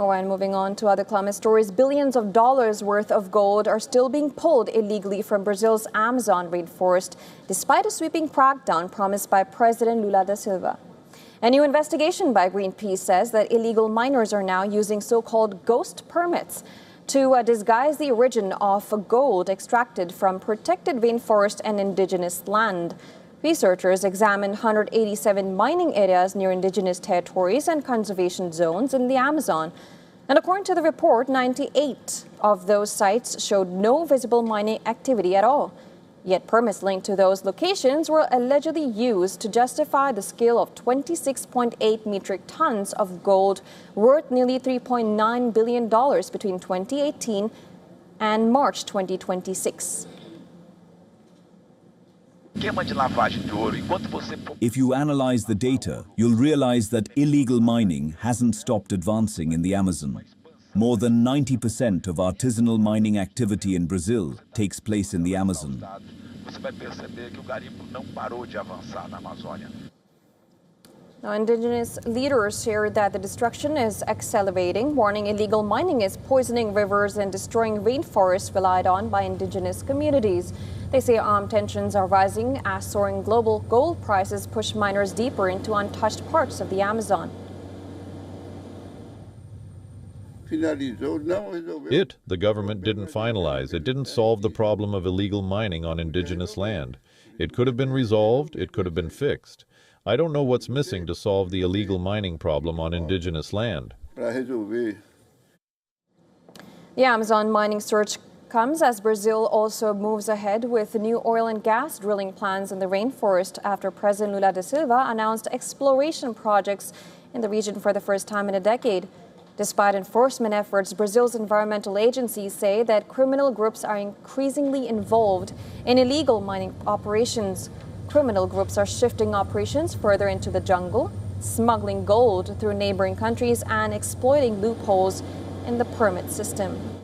Oh, and moving on to other climate stories, billions of dollars worth of gold are still being pulled illegally from Brazil's Amazon rainforest, despite a sweeping crackdown promised by President Lula da Silva. A new investigation by Greenpeace says that illegal miners are now using so-called ghost permits to disguise the origin of gold extracted from protected rainforest and indigenous land. Researchers examined 187 mining areas near indigenous territories and conservation zones in the Amazon. And according to the report, 98 of those sites showed no visible mining activity at all. Yet permits linked to those locations were allegedly used to justify the scale of 26.8 metric tons of gold worth nearly $3.9 billion between 2018 and March 2026. If you analyze the data, you'll realize that illegal mining hasn't stopped advancing in the Amazon. More than 90% of artisanal mining activity in Brazil takes place in the Amazon. Now, indigenous leaders shared that the destruction is accelerating, warning illegal mining is poisoning rivers and destroying rainforests relied on by indigenous communities. They say armed tensions are rising as soaring global gold prices push miners deeper into untouched parts of the Amazon. The government, didn't finalize. It didn't solve the problem of illegal mining on indigenous land. It could have been resolved, it could have been fixed. I don't know what's missing to solve the illegal mining problem on indigenous land. The Amazon mining surge comes as Brazil also moves ahead with new oil and gas drilling plans in the rainforest after President Lula da Silva announced exploration projects in the region for the first time in a decade. Despite enforcement efforts, Brazil's environmental agencies say that criminal groups are increasingly involved in illegal mining operations. Criminal groups are shifting operations further into the jungle, smuggling gold through neighboring countries and exploiting loopholes in the permit system.